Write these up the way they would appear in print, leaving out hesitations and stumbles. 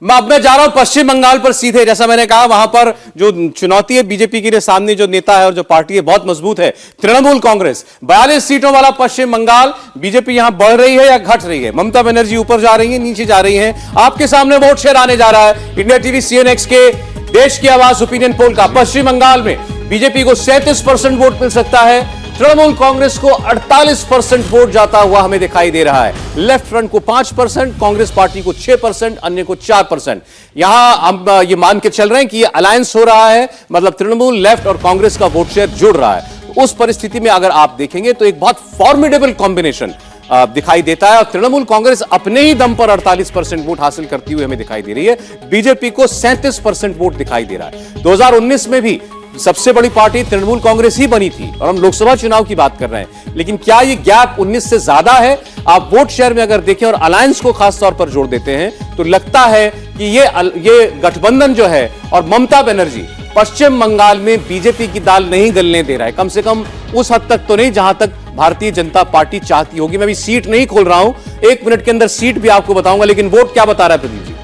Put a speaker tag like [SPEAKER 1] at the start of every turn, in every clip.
[SPEAKER 1] मैं जा रहा हूं पश्चिम बंगाल पर सीधे। जैसा मैंने कहा, वहां पर जो चुनौती है बीजेपी के लिए, सामने जो नेता है और जो पार्टी है बहुत मजबूत है, तृणमूल कांग्रेस। 42 सीटों वाला पश्चिम बंगाल। बीजेपी यहां बढ़ रही है या घट रही है? ममता बनर्जी ऊपर जा रही है, नीचे जा रही है? आपके सामने वोट शेयर आने जा रहा है इंडिया टीवी CNX के देश की आवाज ओपिनियन पोल का। पश्चिम बंगाल में बीजेपी को 37% वोट मिल सकता है, तृणमूल कांग्रेस को 48% वोट जाता हुआ हमें दिखाई दे रहा है। लेफ्ट फ्रंट को 5%, कांग्रेस पार्टी को 6%, अन्य को 4%। यहां हम ये मान के चल रहे हैं कि ये अलायंस हो रहा है, मतलब तृणमूल, लेफ्ट और कांग्रेस का वोट शेयर जुड़ रहा है। उस परिस्थिति में अगर आप देखेंगे तो एक बहुत फॉर्मिडेबल कॉम्बिनेशन दिखाई देता है और तृणमूल कांग्रेस अपने ही दम पर 48% वोट हासिल करती हुई हमें दिखाई दे रही है। बीजेपी को 37% वोट दिखाई दे रहा है। 2019 में भी सबसे बड़ी पार्टी तृणमूल कांग्रेस ही बनी थी और हम लोकसभा चुनाव की बात कर रहे हैं, लेकिन क्या ये गैप 19 से ज्यादा है? आप वोट शेयर में अगर देखें और अलायंस को खास तौर पर जोड़ देते हैं तो लगता है कि ये गठबंधन जो है और ममता बनर्जी पश्चिम बंगाल में बीजेपी की दाल नहीं गलने दे रहा है, कम से कम उस हद तक तो नहीं जहां तक भारतीय जनता पार्टी चाहती होगी। मैं भी सीट नहीं खोल रहा हूं, 1 मिनट के अंदर सीट भी आपको बताऊंगा, लेकिन वोट क्या बता रहा है प्रदीप जी?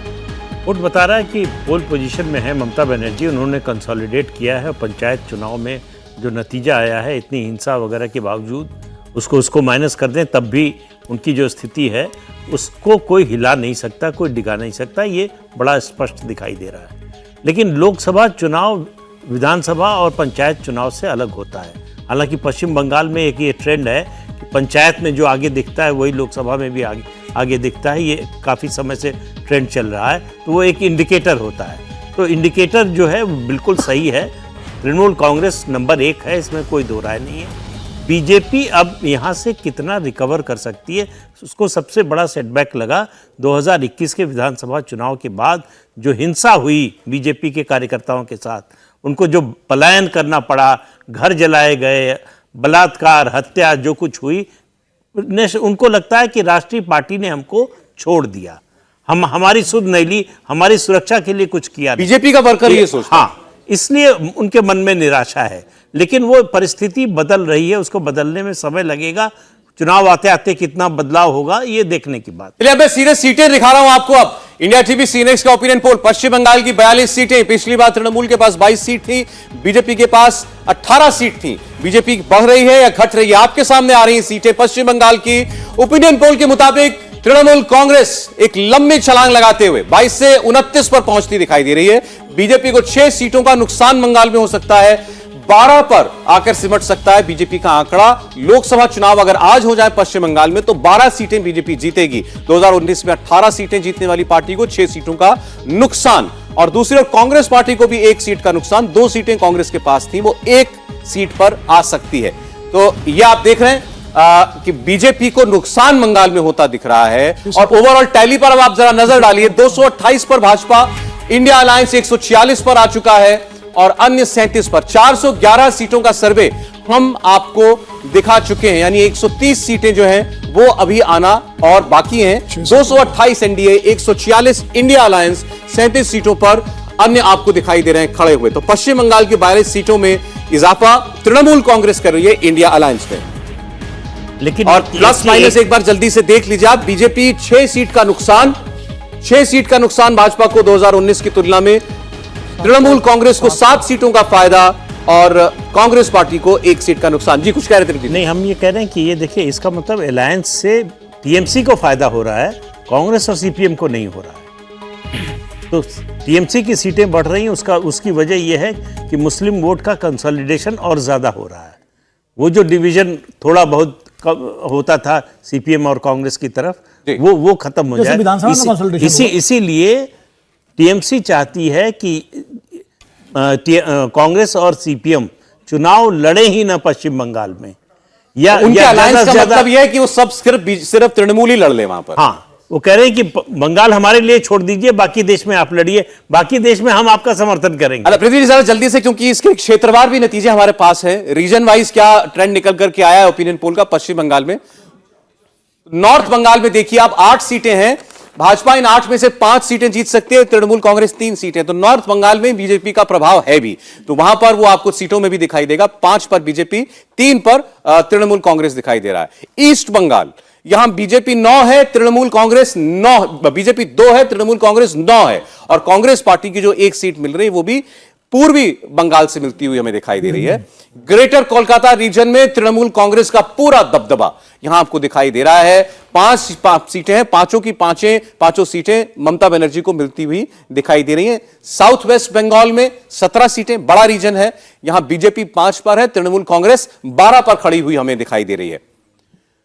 [SPEAKER 2] वोट बता रहा है कि पोल पोजीशन में है ममता बनर्जी। उन्होंने कंसोलिडेट किया है। पंचायत चुनाव में जो नतीजा आया है, इतनी हिंसा वगैरह के बावजूद उसको माइनस कर दें तब भी उनकी जो स्थिति है उसको कोई हिला नहीं सकता, कोई डिगा नहीं सकता। ये बड़ा स्पष्ट दिखाई दे रहा है। लेकिन लोकसभा चुनाव विधानसभा और पंचायत चुनाव से अलग होता है। हालांकि पश्चिम बंगाल में एक ये ट्रेंड है कि पंचायत में जो आगे दिखता है वही लोकसभा में भी आगे दिखता है। ये काफ़ी समय से ट्रेंड चल रहा है, तो वो एक इंडिकेटर होता है। तो इंडिकेटर जो है वो बिल्कुल सही है। तृणमूल कांग्रेस नंबर 1 है, इसमें कोई दो राय नहीं है। बीजेपी अब यहाँ से कितना रिकवर कर सकती है, उसको सबसे बड़ा सेटबैक लगा 2021 के विधानसभा चुनाव के बाद। जो हिंसा हुई बीजेपी के कार्यकर्ताओं के साथ, उनको जो पलायन करना पड़ा, घर जलाए गए, बलात्कार, हत्या जो कुछ हुई, उनको लगता है कि राष्ट्रीय पार्टी ने हमको छोड़ दिया, हमारी सुध नहीं ली, हमारी सुरक्षा के लिए कुछ किया।
[SPEAKER 1] बीजेपी का वर्कर ये सोचता है।
[SPEAKER 2] हाँ, इसलिए उनके मन में निराशा है। लेकिन वो परिस्थिति बदल रही है, उसको बदलने में समय लगेगा। चुनाव आते आते कितना बदलाव होगा ये देखने की बात।
[SPEAKER 1] चलिए, मैं सीधे सीटें दिखा रहा हूं आपको। अब इंडिया टीवी CNX का ओपिनियन पोल। पश्चिम बंगाल की 42 सीटें। पिछली बार तृणमूल के पास 22 सीट थी, बीजेपी के पास 18 सीट थी। बीजेपी बढ़ रही है या घट रही है? आपके सामने आ रही हैं सीटें पश्चिम बंगाल की। ओपिनियन पोल के मुताबिक तृणमूल कांग्रेस एक लंबी छलांग लगाते हुए 22 से 29 पर पहुंचती दिखाई दे रही है। बीजेपी को 6 सीटों का नुकसान बंगाल में हो सकता है, 12 पर आकर सिमट सकता है बीजेपी का आंकड़ा। लोकसभा चुनाव अगर आज हो जाए पश्चिम बंगाल में तो 12 सीटें बीजेपी जीतेगी। 2019 में 18 सीटें जीतने वाली पार्टी को 6 सीटों का नुकसान, और दूसरी ओर कांग्रेस पार्टी को भी 1 सीट का नुकसान। 2 सीटें कांग्रेस के पास थी, वो 1 सीट पर आ सकती है। तो यह आप देख रहे हैं कि बीजेपी को नुकसान बंगाल में होता दिख रहा है। और ओवरऑल टैली पर अब आप जरा नजर डालिए। 228 पर भाजपा, इंडिया अलायंस 146 पर आ चुका है और अन्य 37 पर। 411 सीटों का सर्वे हम आपको दिखा चुके हैं, यानी 130 सीटें जो हैं वो अभी आना और बाकी हैं। 228 एनडीए, 146 इंडिया अलायंस, 37 सीटों पर अन्य आपको दिखाई दे रहे हैं खड़े हुए। तो पश्चिम बंगाल की 42 सीटों में इजाफा तृणमूल कांग्रेस कर रही है इंडिया अलायंस में।
[SPEAKER 2] लेकिन
[SPEAKER 1] और प्लस माइनस एक बार जल्दी से देख लीजिए आप। बीजेपी 6 सीट का नुकसान, 6 सीट का नुकसान भाजपा को 2019 की तुलना में। तृणमूल कांग्रेस को 7 सीटों का फायदा और कांग्रेस पार्टी को 1 सीट का नुकसान। जी कुछ कह रहे थे?
[SPEAKER 2] नहीं, हम ये कह रहे हैं कि ये देखिए, इसका मतलब अलायंस से टीएमसी को फायदा हो रहा है, कांग्रेस और सीपीएम को नहीं हो रहा है। तो टीएमसी की सीटें बढ़ रही हैं, उसकी वजह यह है कि मुस्लिम वोट का कंसोलिडेशन और ज्यादा हो रहा है। वो जो डिवीजन थोड़ा बहुत होता था सीपीएम और कांग्रेस की तरफ, वो खत्म हो जाए। इसीलिए टीएमसी चाहती है कि कांग्रेस और सीपीएम चुनाव लड़े ही ना पश्चिम बंगाल में, या
[SPEAKER 1] उनके अलायंस का मतलब यह है कि वो सब सिर्फ तृणमूल ही लड़ ले वहां पर।
[SPEAKER 2] हाँ, वो कह रहे हैं कि बंगाल हमारे लिए छोड़ दीजिए, बाकी देश में आप लड़िए, बाकी देश में हम आपका समर्थन करेंगे।
[SPEAKER 1] पृथ्वी जी जरा जल्दी से, क्योंकि इसके क्षेत्रवार भी नतीजे हमारे पास है। रीजन वाइज क्या ट्रेंड निकल करके आया है ओपिनियन पोल का पश्चिम बंगाल में? नॉर्थ बंगाल में देखिए आप, 8 सीटें हैं। भाजपा इन 8 में से 5 सीटें जीत सकती है, तृणमूल कांग्रेस 3 सीटें। तो नॉर्थ बंगाल में बीजेपी का प्रभाव है भी, तो वहां पर वो आपको सीटों में भी दिखाई देगा। 5 पर बीजेपी, 3 पर तृणमूल कांग्रेस दिखाई दे रहा है। ईस्ट बंगाल, यहां बीजेपी 9 है, तृणमूल कांग्रेस 9, बीजेपी 2 है, तृणमूल कांग्रेस 9 है। और कांग्रेस पार्टी की जो एक सीट मिल रही है वो भी पूर्वी बंगाल से मिलती हुई हमें दिखाई दे रही है। ग्रेटर कोलकाता रीजन में तृणमूल कांग्रेस का पूरा दबदबा यहां आपको दिखाई दे रहा है। 5 सीटें हैं, पांचों सीटें ममता बनर्जी को मिलती हुई दिखाई दे रही हैं। साउथ वेस्ट बंगाल में 17 सीटें, बड़ा रीजन है, यहां बीजेपी 5 पर है, तृणमूल कांग्रेस 12 पर खड़ी हुई हमें दिखाई दे रही है।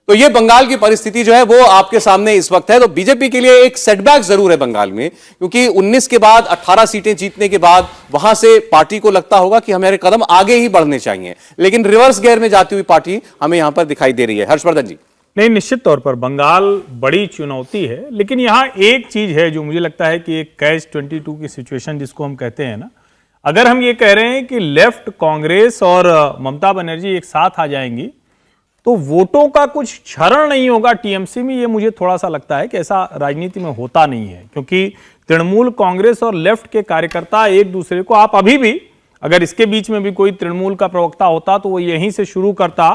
[SPEAKER 1] तो यह बंगाल की परिस्थिति जो है वो आपके सामने इस वक्त है। तो बीजेपी के लिए एक सेटबैक जरूर है बंगाल में, क्योंकि 19 के बाद 18 सीटें जीतने के बाद वहां से पार्टी को लगता होगा कि हमारे कदम आगे ही बढ़ने चाहिए, लेकिन रिवर्स गियर में जाती हुई पार्टी हमें यहां पर दिखाई दे रही है। हर्षवर्धन जी।
[SPEAKER 3] नहीं, निश्चित तौर पर बंगाल बड़ी चुनौती है, लेकिन यहाँ एक चीज है जो मुझे लगता है कि एक कैच 22 की सिचुएशन जिसको हम कहते हैं ना, अगर हम ये कह रहे हैं कि लेफ्ट कांग्रेस और ममता बनर्जी एक साथ आ जाएंगी तो वोटों का कुछ क्षरण नहीं होगा टीएमसी में। ये मुझे थोड़ा सा लगता है कि ऐसा राजनीति में होता नहीं है, क्योंकि तृणमूल कांग्रेस और लेफ्ट के कार्यकर्ता एक दूसरे को, आप अभी भी अगर इसके बीच में भी कोई तृणमूल का प्रवक्ता होता तो वो यहीं से शुरू करता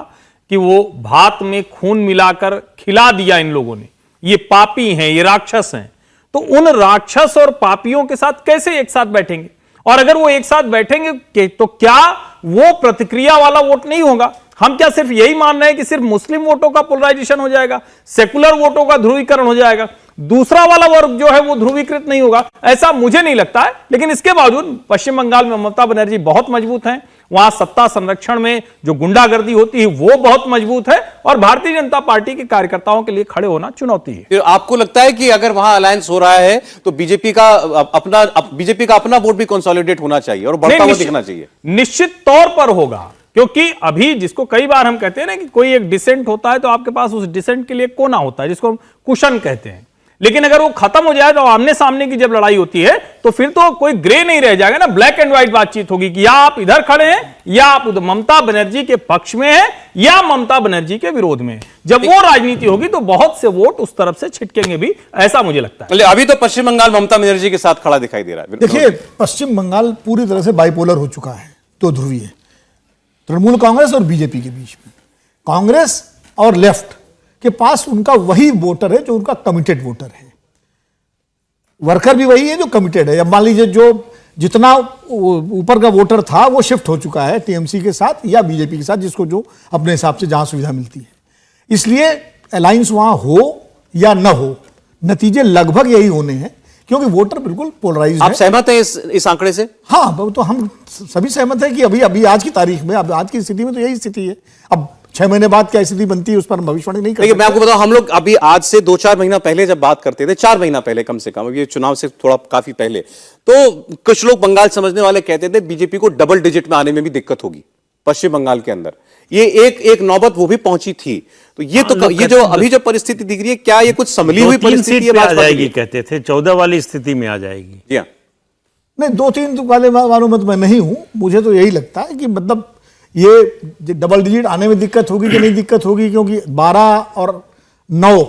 [SPEAKER 3] कि वो भात में खून मिलाकर खिला दिया इन लोगों ने, ये पापी हैं, ये राक्षस हैं। तो उन राक्षस और पापियों के साथ कैसे एक साथ बैठेंगे? और अगर वो एक साथ बैठेंगे तो क्या वो प्रतिक्रिया वाला वोट नहीं होगा? हम क्या सिर्फ यही मान रहे हैं कि सिर्फ मुस्लिम वोटों का पोलराइजेशन हो जाएगा, सेकुलर वोटों का ध्रुवीकरण हो जाएगा, दूसरा वाला वर्ग जो है वो ध्रुवीकृत नहीं होगा? ऐसा मुझे नहीं लगता है। लेकिन इसके बावजूद पश्चिम बंगाल में ममता बनर्जी बहुत मजबूत हैं, वहां सत्ता संरक्षण में जो गुंडागर्दी होती है वो बहुत मजबूत है, और भारतीय जनता पार्टी के कार्यकर्ताओं के लिए खड़े होना चुनौती है।
[SPEAKER 1] फिर आपको लगता है कि अगर वहां अलायंस हो रहा है तो बीजेपी का अपना वोट भी कंसोलिडेट होना चाहिए और बढ़ता हुआ दिखना चाहिए?
[SPEAKER 3] निश्चित तौर पर होगा, क्योंकि अभी जिसको कई बार हम कहते हैं ना कि कोई एक डिसेंट होता है तो आपके पास उस डिसेंट के लिए कोना होता है जिसको हम कुशन कहते हैं, लेकिन अगर वो खत्म हो जाए तो आमने सामने की जब लड़ाई होती है तो फिर तो कोई ग्रे नहीं रह जाएगा ना, ब्लैक एंड व्हाइट बातचीत होगी कि या आप इधर खड़े हैं या आप ममता बनर्जी के पक्ष में हैं या ममता बनर्जी के विरोध में। जब वो राजनीति होगी तो बहुत से वोट उस तरफ से छिटकेंगे भी, ऐसा मुझे लगता है।
[SPEAKER 1] अभी तो पश्चिम बंगाल ममता बनर्जी के साथ खड़ा दिखाई दे रहा है।
[SPEAKER 4] देखिए, पश्चिम बंगाल पूरी तरह से बाइपोलर हो चुका है, दो ध्रुवीय, तृणमूल कांग्रेस और बीजेपी के बीच में। कांग्रेस और लेफ्ट के पास उनका वही वोटर है जो उनका कमिटेड वोटर है, वर्कर भी वही है जो कमिटेड है। अब मान लीजिए जो जितना ऊपर का वोटर था वो शिफ्ट हो चुका है टीएमसी के साथ या बीजेपी के साथ, जिसको जो अपने हिसाब से जहां सुविधा मिलती है। इसलिए अलायंस वहां हो या न हो, नतीजे लगभग यही होने हैं, क्योंकि वोटर बिल्कुल पोलराइज्ड है।
[SPEAKER 1] आप सहमत हैं इस आंकड़े से?
[SPEAKER 4] हाँ, तो हम सभी सहमत हैं कि अभी आज की तारीख में, अब आज की स्थिति में तो यही स्थिति है। अब 6 महीने बाद क्या स्थिति बनती है उस पर हम भविष्यवाणी नहीं कर सकते।
[SPEAKER 1] मैं आपको बताऊं, हम लोग अभी आज से 2-4 महीना पहले जब बात करते थे, 4 महीना पहले कम से कम, ये चुनाव से थोड़ा काफी पहले, तो कुछ लोग बंगाल समझने वाले कहते थे बीजेपी को डबल डिजिट में आने में भी दिक्कत होगी पश्चिम बंगाल के अंदर। ये एक नौबत वो भी पहुंची थी। तो ये ये जो अभी जो परिस्थिति दिख रही है, क्या ये कुछ संभली हुई परिस्थिति है?
[SPEAKER 2] आ जाएगी कहते थे, 14 वाली स्थिति में आ जाएगी।
[SPEAKER 4] नहीं, 2-3 वाले मालूम मैं नहीं हूं। मुझे तो यही लगता है कि मतलब ये डबल डिजिट आने में दिक्कत होगी कि नहीं दिक्कत होगी, क्योंकि 12 और 9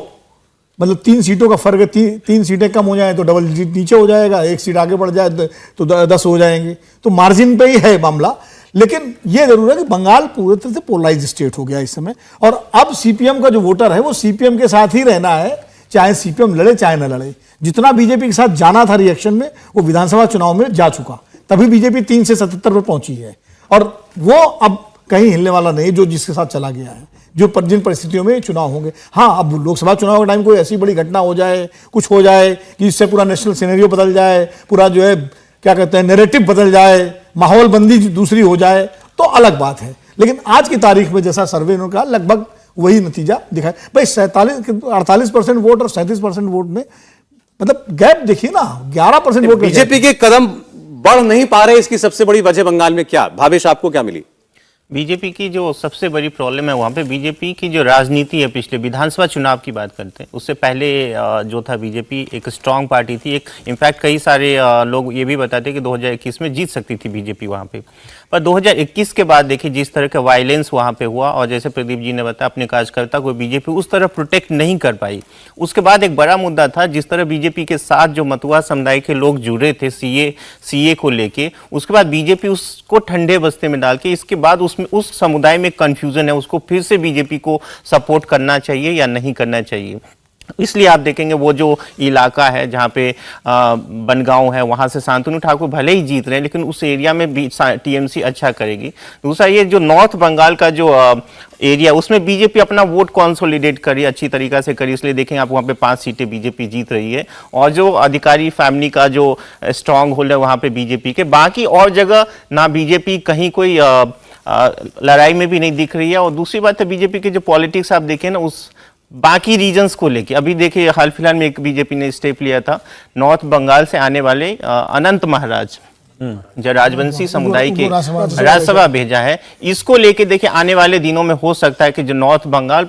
[SPEAKER 4] मतलब 3 सीटों का फर्क है। 3 सीटें कम हो जाए तो डबल डिजिट नीचे हो जाएगा, 1 सीट आगे बढ़ जाए तो 10 हो जाएंगे, तो मार्जिन पे ही है मामला। लेकिन यह जरूर है कि बंगाल पूरी तरह से पोलराइज स्टेट हो गया इस समय, और अब सीपीएम का जो वोटर है वो सीपीएम के साथ ही रहना है, चाहे सीपीएम लड़े चाहे न लड़े। जितना बीजेपी के साथ जाना था रिएक्शन में, वो विधानसभा चुनाव में जा चुका, तभी बीजेपी 3 से 77 पर पहुंची है, और वो अब कहीं हिलने वाला नहीं जो जिसके साथ चला गया है, जिन परिस्थितियों में चुनाव होंगे। हाँ, अब लोकसभा चुनाव के टाइम कोई ऐसी बड़ी घटना हो जाए, कुछ हो जाए कि इससे पूरा नेशनल सिनेरियो बदल जाए, पूरा जो है क्या कहते हैं नैरेटिव बदल जाए, माहौल बंदी दूसरी हो जाए, तो अलग बात है। लेकिन आज की तारीख में जैसा सर्वे ने कहा, लगभग वही नतीजा दिखाए। भाई 48% वोट और 37% वोट में मतलब गैप देखिए ना, 11% वोट।
[SPEAKER 1] बीजेपी के कदम बढ़ नहीं पा रहे, इसकी सबसे बड़ी वजह बंगाल में क्या? भावेश, आपको क्या मिली?
[SPEAKER 5] बीजेपी की जो सबसे बड़ी प्रॉब्लम है वहाँ पे बीजेपी की जो राजनीति है, पिछले विधानसभा चुनाव की बात करते हैं, उससे पहले जो था बीजेपी एक स्ट्रांग पार्टी थी। एक इनफैक्ट कई सारे लोग ये भी बताते हैं कि 2021 में जीत सकती थी बीजेपी वहाँ पे, पर 2021 के बाद देखिए जिस तरह का वायलेंस वहां पे हुआ, और जैसे प्रदीप जी ने बताया अपने कार्यकर्ता को बीजेपी उस तरह प्रोटेक्ट नहीं कर पाई। उसके बाद एक बड़ा मुद्दा था, जिस तरह बीजेपी के साथ जो मतुआ समुदाय के लोग जुड़े थे सीए को लेके, उसके बाद बीजेपी उसको ठंडे बस्ते में डाल के, इसके बाद उसमें उस समुदाय में कंफ्यूजन है, उसको फिर से बीजेपी को सपोर्ट करना चाहिए या नहीं करना चाहिए। इसलिए आप देखेंगे वो जो इलाका है जहाँ पे बनगांव है, वहाँ से शांतनु ठाकुर भले ही जीत रहे हैं, लेकिन उस एरिया में भी टीएमसी अच्छा करेगी। दूसरा ये जो नॉर्थ बंगाल का जो एरिया, उसमें बीजेपी अपना वोट कंसोलिडेट करी, अच्छी तरीका से करी, इसलिए देखेंगे आप वहाँ पे 5 सीटें बीजेपी जीत रही है। और जो अधिकारी फैमिली का जो स्ट्रांग होल्ड है वहाँ पे बीजेपी के, बाकी और जगह ना बीजेपी कहीं कोई लड़ाई में भी नहीं दिख रही है। और दूसरी बात है बीजेपी के जो पॉलिटिक्स आप देखें ना, उस बाकी रीजन्स को लेके, अभी देखिए हाल फिलहाल में एक बीजेपी ने स्टेप लिया था, नॉर्थ बंगाल से आने वाले अनंत महाराज जो राजवंशी समुदाय के राज्यसभा भेजा है, इसको लेके देखिए आने वाले दिनों में हो सकता है कि जो नॉर्थ बंगाल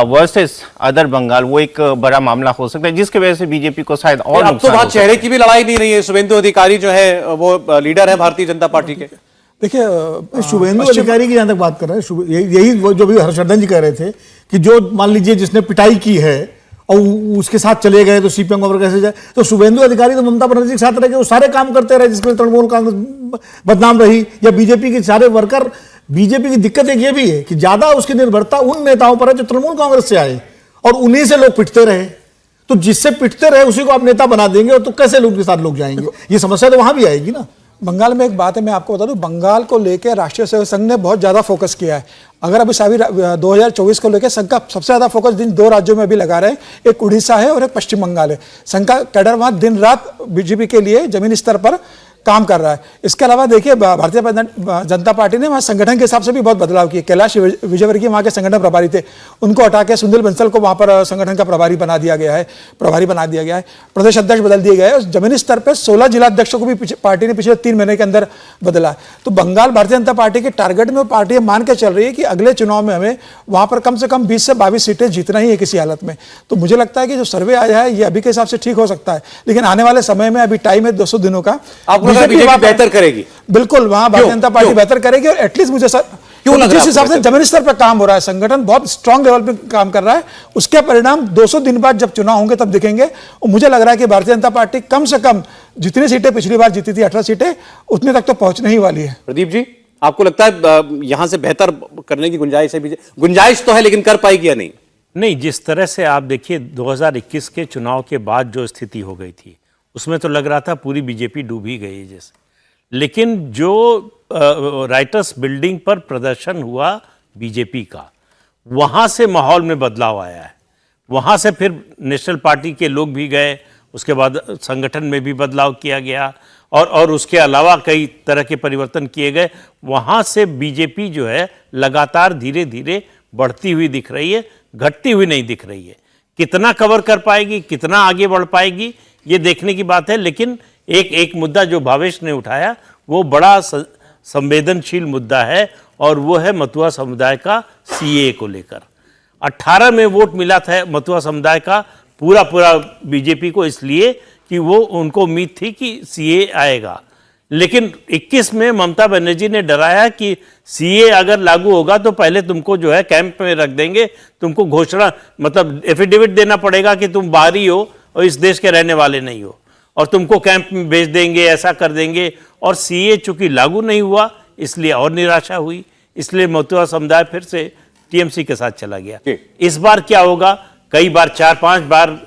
[SPEAKER 5] वर्सेस अदर बंगाल, वो एक बड़ा मामला हो सकता है, जिसकी वजह से बीजेपी को शायद और
[SPEAKER 1] अब तो बात चेहरे की भी लड़ाई नहीं रही है। शुभेंदु अधिकारी जो है वो लीडर है भारतीय जनता पार्टी के।
[SPEAKER 4] देखिए शुभेंदु अधिकारी की जहां तक बात कर रहे हैं, यही वो जो भी हर्षवर्धन जी कह रहे थे कि जो मान लीजिए जिसने पिटाई की है और उसके साथ चले गए तो सीपीएम को कैसे जाए, तो शुभेंदु अधिकारी तो ममता बनर्जी के साथ रह के वो सारे काम करते रहे जिसमें तृणमूल कांग्रेस बदनाम रही, या बीजेपी के सारे वर्कर। बीजेपी की दिक्कत एक ये भी है कि ज्यादा उसकी निर्भरता उन नेताओं पर है जो तृणमूल कांग्रेस से आए, और उन्हीं से लोग पिटते रहे। तो जिससे पिटते रहे उसी को आप नेता बना देंगे, और तो कैसे लोग के साथ लोग जाएंगे? ये समस्या तो वहां भी आएगी ना।
[SPEAKER 6] बंगाल में एक बात है, मैं आपको बता दूं, बंगाल को लेकर राष्ट्रीय सेवक संघ ने बहुत ज़्यादा फोकस किया है। अगर अभी सभी 2024 को लेकर संघ का सबसे ज़्यादा फोकस जिन 2 राज्यों में अभी लगा रहे हैं, एक उड़ीसा है और एक पश्चिम बंगाल है। संघ का कैडर वहाँ दिन रात बीजेपी के लिए जमीनी स्तर पर काम कर रहा है। इसके अलावा देखिए भारतीय जनता पार्टी ने वहाँ संगठन के हिसाब से भी बहुत बदलाव किए। कैलाश विजयवर्गीय वहाँ के संगठन प्रभारी थे, उनको हटा के सुनील बंसल को वहाँ पर संगठन का प्रभारी बना दिया गया है, प्रदेश अध्यक्ष बदल दिए गए। जमीनी स्तर पर 16 जिला अध्यक्षों को भी पार्टी ने पिछले 3 महीने के अंदर बदला। तो बंगाल भारतीय जनता पार्टी के टारगेट में पार्टी मान के चल रही है कि अगले चुनाव में हमें वहाँ पर कम से कम 20 से 22 सीटें जीतना ही है किसी हालत में। तो मुझे लगता है कि जो सर्वे आया है ये अभी के हिसाब से ठीक हो सकता है, लेकिन आने वाले समय में अभी टाइम है 200 दिनों का।
[SPEAKER 1] बीजेपी बेहतर करेगी,
[SPEAKER 6] बिल्कुल वहां भारतीय जनता पार्टी बेहतर करेगी। और एटलीस्ट मुझे जिस हिसाब से जमीनी स्तर पर काम हो रहा है, संगठन बहुत स्ट्रांग लेवल पे काम कर रहा है, उसके परिणाम 200 दिन बाद जब चुनाव होंगे तब दिखेंगे। और मुझे लग रहा है कि भारतीय जनता पार्टी कम से कम जितनी सीटें पिछली बार जीती थी 18 सीटें, उतने तक तो पहुंचने ही वाली है।
[SPEAKER 1] प्रदीप जी, आपको लगता है यहां से बेहतर करने की गुंजाइश है? गुंजाइश तो है, लेकिन कर पाएगी या नहीं?
[SPEAKER 2] नहीं, जिस तरह से आप देखिए 2021 के चुनाव के बाद जो स्थिति हो गई थी, उसमें तो लग रहा था पूरी बीजेपी डूब ही गई जैसे। लेकिन जो राइटर्स बिल्डिंग पर प्रदर्शन हुआ बीजेपी का, वहाँ से माहौल में बदलाव आया है। वहाँ से फिर नेशनल पार्टी के लोग भी गए, उसके बाद संगठन में भी बदलाव किया गया, और उसके अलावा कई तरह के परिवर्तन किए गए। वहाँ से बीजेपी जो है लगातार धीरे धीरे बढ़ती हुई दिख रही है, घटती हुई नहीं दिख रही है। कितना कवर कर पाएगी, कितना आगे बढ़ पाएगी, ये देखने की बात है। लेकिन एक मुद्दा जो भावेश ने उठाया वो बड़ा संवेदनशील मुद्दा है, और वो है मतुआ समुदाय का सीए को लेकर। 18 में वोट मिला था मतुआ समुदाय का पूरा बीजेपी को, इसलिए कि वो उनको उम्मीद थी कि सीए आएगा। लेकिन 21 में ममता बनर्जी ने डराया कि सीए अगर लागू होगा तो पहले तुमको जो है कैंप में रख देंगे, तुमको घोषणा मतलब एफिडेविट देना पड़ेगा कि तुम बाहरी हो और इस देश के रहने वाले नहीं हो, और तुमको कैंप में भेज देंगे, ऐसा कर देंगे। और सीए चूंकि लागू नहीं हुआ इसलिए और निराशा हुई, इसलिए मतुआ समुदाय फिर से टीएमसी के साथ चला गया। इस बार क्या होगा? कई बार 4-5 बार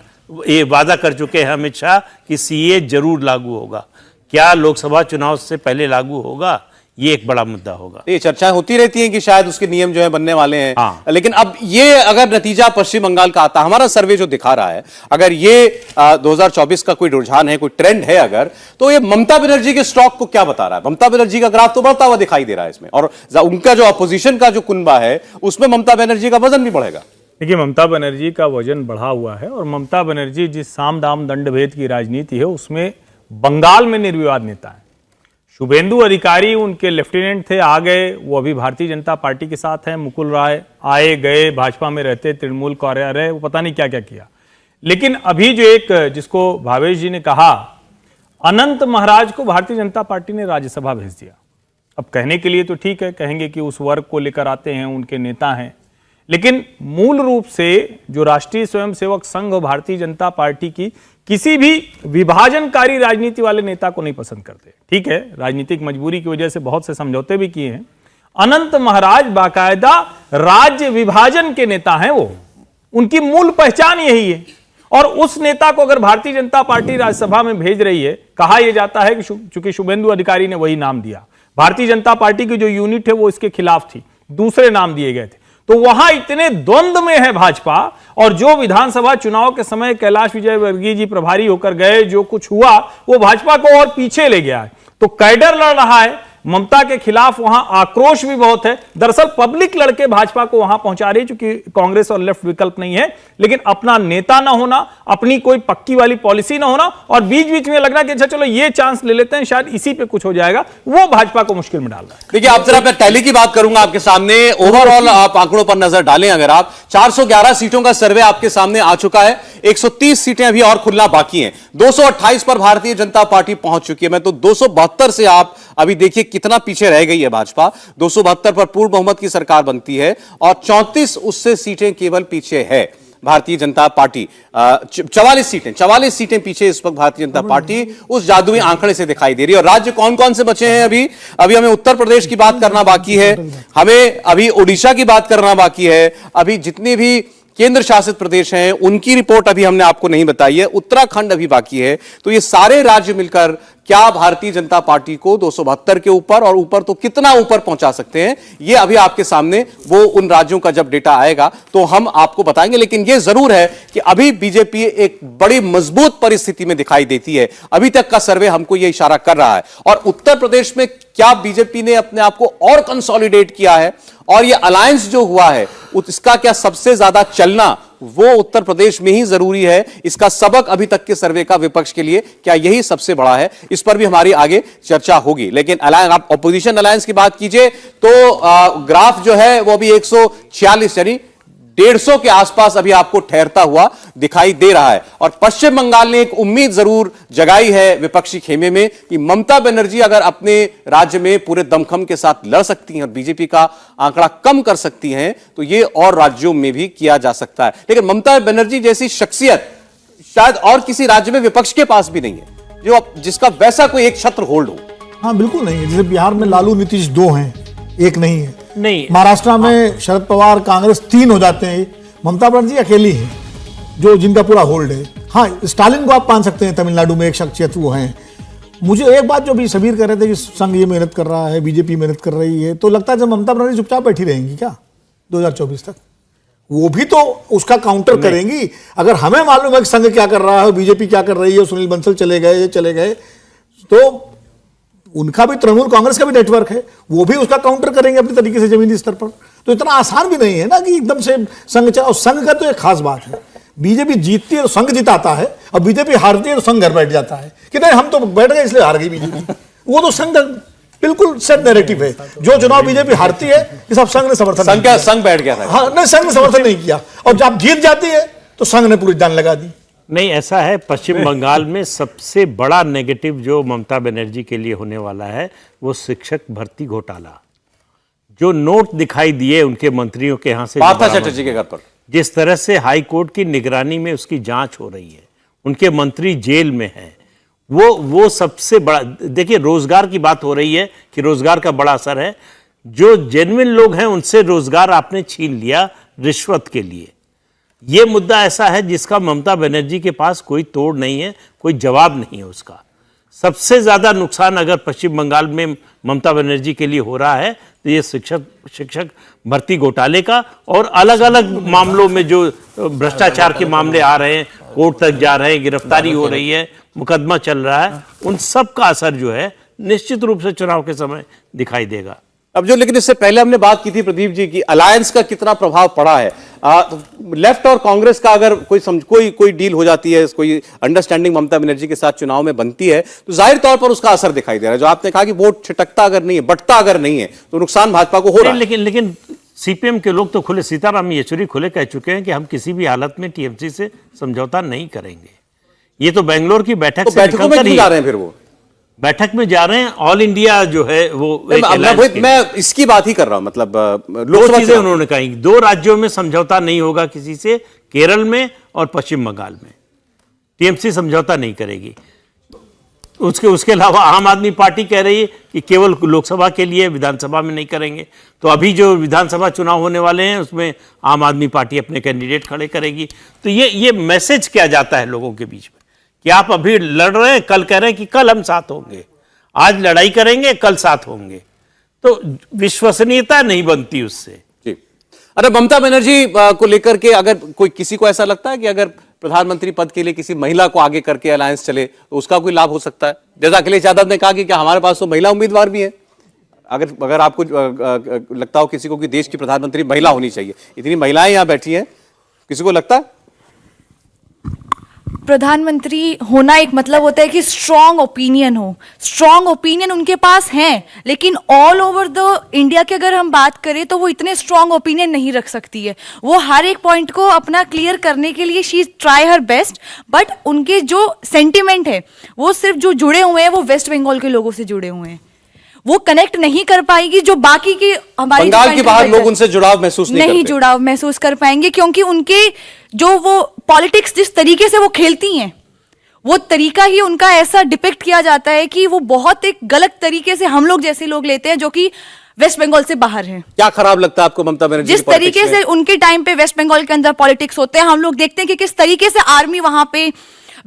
[SPEAKER 2] ये वादा कर चुके हैं अमित शाह कि सीए जरूर लागू होगा। क्या लोकसभा चुनाव से पहले लागू होगा? ये एक बड़ा मुद्दा होगा।
[SPEAKER 1] ये चर्चाएं होती रहती हैं कि शायद उसके नियम जो है बनने वाले हैं।
[SPEAKER 2] हाँ।
[SPEAKER 1] लेकिन अब ये अगर नतीजा पश्चिम बंगाल का आता, हमारा सर्वे जो दिखा रहा है, अगर ये 2024 का कोई रुझान है, कोई ट्रेंड है अगर, तो ये ममता बनर्जी के स्टॉक को क्या बता रहा है? ममता बनर्जी का ग्राफ तो बढ़ता हुआ दिखाई दे रहा है इसमें, और उनका जो अपोजिशन का जो कुनबा है उसमें ममता बनर्जी का वजन भी बढ़ेगा।
[SPEAKER 3] देखिए, ममता बनर्जी का वजन बढ़ा हुआ है, और ममता बनर्जी जिस साम दाम दंड भेद की राजनीति है उसमें बंगाल में निर्विवाद नेता है। शुभेंदु अधिकारी उनके लेफ्टिनेंट थे, आ गए, वो अभी भारतीय जनता पार्टी के साथ हैं। मुकुल राय आए गए, भाजपा में रहते, तृणमूल कार्यालय, वो पता नहीं क्या क्या किया। लेकिन अभी जो एक जिसको भावेश जी ने कहा, अनंत महाराज को भारतीय जनता पार्टी ने राज्यसभा भेज दिया। अब कहने के लिए तो ठीक है, कहेंगे कि उस वर्ग को लेकर आते हैं, उनके नेता हैं, लेकिन मूल रूप से जो राष्ट्रीय स्वयंसेवक संघ और भारतीय जनता पार्टी की किसी भी विभाजनकारी राजनीति वाले नेता को नहीं पसंद करते। ठीक है, राजनीतिक मजबूरी की वजह से बहुत से समझौते भी किए हैं। अनंत महाराज बाकायदा राज्य विभाजन के नेता हैं, वो उनकी मूल पहचान यही है। और उस नेता को अगर भारतीय जनता पार्टी राज्यसभा में भेज रही है, कहा यह जाता है कि चूंकि शुभेंदु अधिकारी ने वही नाम दिया, भारतीय जनता पार्टी की जो यूनिट है वो इसके खिलाफ थी, दूसरे नाम दिए गए थे, तो वहां इतने द्वंद्व में है भाजपा। और जो विधानसभा चुनाव के समय कैलाश विजयवर्गीय जी प्रभारी होकर गए, जो कुछ हुआ वो भाजपा को और पीछे ले गया है। तो कैडर लड़ रहा है, ममता के खिलाफ वहां आक्रोश भी बहुत है। दरअसल पब्लिक लड़के भाजपा को वहां पहुंचा रही है, क्योंकि कांग्रेस और लेफ्ट विकल्प नहीं है। लेकिन अपना नेता ना होना, अपनी कोई पक्की वाली पॉलिसी ना होना, और बीच बीच में लगना कि अच्छा चलो ये चांस ले लेते हैं, शायद इसी पे कुछ हो जाएगा, वो भाजपा को मुश्किल में डाल रहा है।
[SPEAKER 1] देखिए, आप जरा मैं टैली की बात करूंगा आपके सामने। ओवरऑल आप आंकड़ों पर नजर डालें अगर आप, 411 सीटों का सर्वे आपके सामने आ चुका है। 130 सीटें अभी और खुलना बाकी हैं। 228 पर भारतीय जनता पार्टी पहुंच चुकी है। मैं तो 272 से आप अभी देखिए कितना पीछे रह गई है भाजपा। 272 पर पूर्ण बहुमत की सरकार बनती है और 34 उससे सीटें केवल पीछे है भारतीय जनता पार्टी। 44 सीटें पीछे इस वक्त भारतीय जनता पार्टी उस जादुई आंकड़े से दिखाई दे रही है। और राज्य कौन कौन से बचे हैं अभी हमें उत्तर प्रदेश की बात करना बाकी है, हमें अभी उड़ीसा की बात करना बाकी है, अभी जितने भी केंद्र शासित प्रदेश हैं उनकी रिपोर्ट अभी हमने आपको नहीं बताई है, उत्तराखंड अभी बाकी है। तो ये सारे राज्य मिलकर क्या भारतीय जनता पार्टी को 272 के ऊपर और ऊपर तो कितना ऊपर पहुंचा सकते हैं, ये अभी आपके सामने वो उन राज्यों का जब डेटा आएगा तो हम आपको बताएंगे। लेकिन ये जरूर है कि अभी बीजेपी एक बड़ी मजबूत परिस्थिति में दिखाई देती है। अभी तक का सर्वे हमको ये इशारा कर रहा है। और उत्तर प्रदेश में क्या बीजेपी ने अपने आप को और कंसोलिडेट किया है, और ये अलायंस जो हुआ है इसका क्या सबसे ज्यादा चलना वो उत्तर प्रदेश में ही जरूरी है, इसका सबक अभी तक के सर्वे का विपक्ष के लिए क्या यही सबसे बड़ा है, इस पर भी हमारी आगे चर्चा होगी। लेकिन अलायंस, आप ऑपोजिशन अलायंस की बात कीजिए तो ग्राफ जो है वो भी 146 यानी 150 के आसपास अभी आपको ठहरता हुआ दिखाई दे रहा है। और पश्चिम बंगाल ने एक उम्मीद जरूर जगाई है विपक्षी खेमे में कि ममता बनर्जी अगर अपने राज्य में पूरे दमखम के साथ लड़ सकती हैं और बीजेपी का आंकड़ा कम कर सकती हैं तो ये और राज्यों में भी किया जा सकता है। लेकिन ममता बनर्जी जैसी शख्सियत शायद और किसी राज्य में विपक्ष के पास भी नहीं है जो जिसका वैसा कोई एक छत्र होल्ड हो।
[SPEAKER 4] हाँ बिल्कुल नहीं है। जैसे बिहार में लालू नीतीश 2 हैं, एक नहीं है।
[SPEAKER 2] नहीं,
[SPEAKER 4] महाराष्ट्र में शरद पवार कांग्रेस 3 हो जाते हैं, ममता बनर्जी अकेली है जो जिनका पूरा होल्ड है। हाँ, स्टालिन को आप मान सकते हैं, तमिलनाडु में एक शख्सियत वो हैं। मुझे एक बात जो भी सबीर कह रहे थे कि संघ ये मेहनत कर रहा है, बीजेपी मेहनत कर रही है, तो लगता है जब ममता बनर्जी चुपचाप बैठी रहेंगी क्या 2024 तक? वो भी तो उसका काउंटर करेंगी। अगर हमें मालूम है कि संघ क्या कर रहा है, बीजेपी क्या कर रही है, सुनील बंसल चले गए, तो उनका भी तृणमूल कांग्रेस का भी नेटवर्क है, वो भी उसका काउंटर करेंगे अपनी तरीके से जमीनी स्तर पर। तो इतना आसान भी नहीं है ना कि एकदम से संघ चला। और संघ का तो एक खास बात है, बीजेपी जीतती है तो संघ जिताता है, और बीजेपी हारती है तो संघ घर बैठ जाता है कि नहीं हम तो बैठ गए इसलिए हार गई बीजेपी। वो तो संघ बिल्कुल सेट नैरेटिव है। जो चुनाव बीजेपी हारती है ये सब संघ ने समर्थन,
[SPEAKER 1] संघ बैठ गया था।
[SPEAKER 4] हाँ नहीं, संघ ने समर्थन नहीं किया, और जब जीत जाती है तो संघ ने पूरी जान लगा दी।
[SPEAKER 2] नहीं, ऐसा है, पश्चिम बंगाल में सबसे बड़ा नेगेटिव जो ममता बनर्जी के लिए होने वाला है वो शिक्षक भर्ती घोटाला। जो नोट दिखाई दिए उनके मंत्रियों के यहाँ से
[SPEAKER 1] पार्थ चटर्जी के घर पर,
[SPEAKER 2] जिस तरह से हाई कोर्ट की निगरानी में उसकी जांच हो रही है, उनके मंत्री जेल में हैं, वो सबसे बड़ा। देखिए, रोजगार की बात हो रही है कि रोजगार का बड़ा असर है। जो जेन्युइन लोग हैं उनसे रोजगार आपने छीन लिया रिश्वत के लिए। यह मुद्दा ऐसा है जिसका ममता बनर्जी के पास कोई तोड़ नहीं है, कोई जवाब नहीं है उसका। सबसे ज्यादा नुकसान अगर पश्चिम बंगाल में ममता बनर्जी के लिए हो रहा है तो ये शिक्षक भर्ती घोटाले का, और अलग अलग मामलों में जो भ्रष्टाचार के मामले आ रहे हैं, कोर्ट तक जा रहे हैं, गिरफ्तारी हो रही है, मुकदमा चल रहा है, उन सब का असर जो है निश्चित रूप से चुनाव के समय दिखाई देगा।
[SPEAKER 1] अब जो, लेकिन इससे पहले हमने बात की थी प्रदीप जी की अलायंस का कितना प्रभाव पड़ा है। लेफ्ट और कांग्रेस का अगर कोई डील हो जाती है, कोई अंडरस्टैंडिंग ममता बनर्जी के साथ चुनाव में बनती है तो जाहिर तौर पर उसका असर दिखाई दे रहा है। जो आपने कहा कि वोट छिटकता अगर नहीं है, बटता अगर नहीं है तो नुकसान भाजपा को हो रहा है।
[SPEAKER 2] लेकिन सीपीएम के लोग तो खुले, सीताराम येचुरी खुले कह चुके हैं कि हम किसी भी हालत में टीएमसी से समझौता नहीं करेंगे। ये तो बेंगलोर की बैठक से
[SPEAKER 1] बैठकों में क्यों जा रहे हैं फिर वो?
[SPEAKER 2] बैठक में जा रहे हैं, ऑल इंडिया जो है वो एक alliance के-
[SPEAKER 1] मैं इसकी बात ही कर रहा हूं, मतलब
[SPEAKER 2] दो
[SPEAKER 1] लोकसभा
[SPEAKER 2] चीजें
[SPEAKER 1] चुनाव।
[SPEAKER 2] उन्होंने कही, 2 राज्यों में समझौता नहीं होगा किसी से, केरल में और पश्चिम बंगाल में टीएमसी समझौता नहीं करेगी। उसके अलावा आम आदमी पार्टी कह रही है कि केवल लोकसभा के लिए, विधानसभा में नहीं करेंगे। तो अभी जो विधानसभा चुनाव होने वाले हैं उसमें आम आदमी पार्टी अपने कैंडिडेट खड़े करेगी। तो ये मैसेज क्या जाता है लोगों के बीच में कि आप अभी लड़ रहे हैं, कल कह रहे हैं कि कल हम साथ होंगे, आज लड़ाई करेंगे कल साथ होंगे, तो विश्वसनीयता नहीं बनती उससे।
[SPEAKER 1] जी। अरे ममता बनर्जी को लेकर के अगर कोई किसी को ऐसा लगता है कि अगर प्रधानमंत्री पद के लिए किसी महिला को आगे करके अलायंस चले तो उसका कोई लाभ हो सकता है? जैसा अखिलेश यादव ने कहा कि क्या हमारे पास तो महिला उम्मीदवार भी है। अगर आपको लगता हो किसी को कि देश की प्रधानमंत्री महिला होनी चाहिए, इतनी महिलाएं यहां बैठी हैं, किसी को लगता है?
[SPEAKER 7] प्रधानमंत्री होना एक मतलब होता है कि स्ट्रॉन्ग ओपिनियन हो। स्ट्रॉन्ग ओपिनियन उनके पास हैं, लेकिन ऑल ओवर द इंडिया की अगर हम बात करें तो वो इतने स्ट्रॉन्ग ओपिनियन नहीं रख सकती है। वो हर एक पॉइंट को अपना क्लियर करने के लिए she try her best, but उनके जो सेंटिमेंट है वो सिर्फ जो जुड़े हुए हैं वो वेस्ट बंगाल के लोगों से जुड़े हुए हैं। वो कनेक्ट नहीं कर पाएगी जो बाकी की हमारी जो
[SPEAKER 1] बंगाल के बाहर
[SPEAKER 7] country
[SPEAKER 1] लोग उनसे जुड़ाव महसूस नहीं करते।
[SPEAKER 7] जुड़ाव महसूस कर पाएंगे, क्योंकि उनके जो वो पॉलिटिक्स जिस तरीके से वो खेलती हैं, वो तरीका ही उनका ऐसा डिपिक्ट किया जाता है कि वो बहुत एक गलत तरीके से हम लोग जैसे लोग लेते हैं जो कि वेस्ट बंगाल से बाहर हैं।
[SPEAKER 1] क्या खराब लगता है आपको ममता बनर्जी
[SPEAKER 7] जिस तरीके से उनके टाइम पे वेस्ट बंगाल के अंदर पॉलिटिक्स होते हैं, हम लोग देखते हैं कि किस तरीके से आर्मी वहां पे,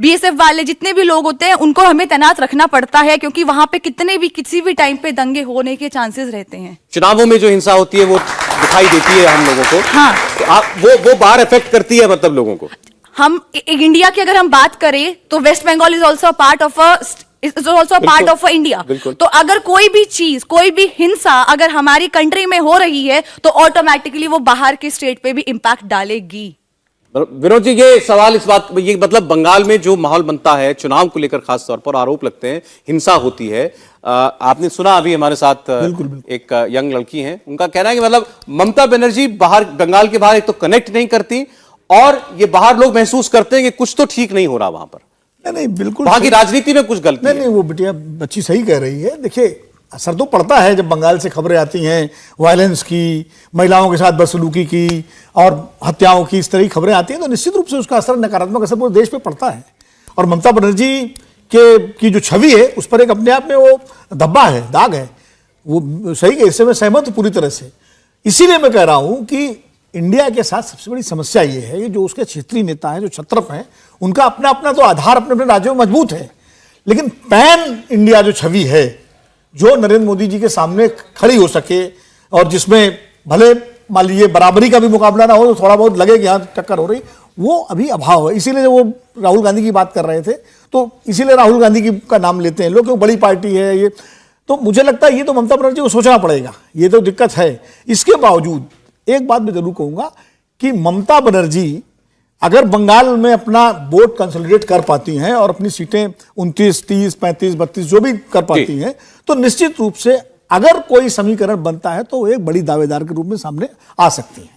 [SPEAKER 7] बीएसएफ वाले जितने भी लोग होते हैं उनको हमें तैनात रखना पड़ता है, क्योंकि वहां पे कितने भी किसी भी टाइम पे दंगे होने के चांसेस रहते हैं।
[SPEAKER 1] चुनावों में जो हिंसा होती है वो दिखाई देती है हम लोगों को।
[SPEAKER 7] हाँ।
[SPEAKER 1] तो आप वो बाहर इफेक्ट करती है मतलब लोगों को।
[SPEAKER 7] हम इंडिया की अगर हम बात करें तो West Bengal is also part of India. तो अगर कोई भी चीज, कोई भी हिंसा अगर हमारी कंट्री में हो रही है तो ऑटोमेटिकली वो बाहर के स्टेट पे भी इंपैक्ट डालेगी।
[SPEAKER 1] विनोद जी, ये सवाल इस बात, ये मतलब बंगाल में जो माहौल बनता है चुनाव को लेकर, खास तौर पर आरोप लगते हैं हिंसा होती है। आपने सुना अभी हमारे साथ एक यंग लड़की हैं, उनका कहना है कि मतलब ममता बनर्जी बाहर, बंगाल के बाहर एक तो कनेक्ट नहीं करती और ये बाहर लोग महसूस करते हैं कि कुछ तो ठीक नहीं हो रहा वहां पर।
[SPEAKER 4] नहीं, बिल्कुल
[SPEAKER 1] वहां की राजनीति में कुछ गलती है।
[SPEAKER 4] नहीं, वो बिटिया बच्ची सही कह रही है। देखिए, असर तो पड़ता है जब बंगाल से खबरें आती हैं वायलेंस की, महिलाओं के साथ बदसलूकी की और हत्याओं की, इस तरह की खबरें आती हैं तो निश्चित रूप से उसका असर, नकारात्मक असर पूरे देश पे पड़ता है। और ममता बनर्जी की जो छवि है उस पर एक अपने आप में वो धब्बा है, दाग है। वो सही है, इससे मैं सहमत हूं पूरी तरह से। इसीलिए मैं कह रहा हूं कि इंडिया के साथ सबसे बड़ी समस्या ये है कि जो उसके क्षेत्रीय नेता हैं, जो छत्रप हैं, उनका अपना अपना तो आधार अपने अपने राज्यों में मजबूत है, लेकिन पैन इंडिया जो छवि है, जो नरेंद्र मोदी जी के सामने खड़ी हो सके और जिसमें भले मान लीजिए बराबरी का भी मुकाबला ना हो तो थोड़ा बहुत लगे कि यहाँ टक्कर हो रही, वो अभी अभाव है। इसीलिए वो राहुल गांधी की बात कर रहे थे, तो इसीलिए राहुल गांधी का नाम लेते हैं लोग, क्योंकि बड़ी पार्टी है ये। तो मुझे लगता है ये तो ममता बनर्जी को सोचना पड़ेगा, ये तो दिक्कत है। इसके बावजूद एक बात मैं जरूर कहूंगा कि ममता बनर्जी अगर बंगाल में अपना वोट कंसोलिडेट कर पाती हैं और अपनी सीटें 29, 30, 35, 32 जो भी कर पाती हैं, तो निश्चित रूप से अगर कोई समीकरण बनता है तो वो एक बड़ी दावेदार के रूप में सामने आ सकती है।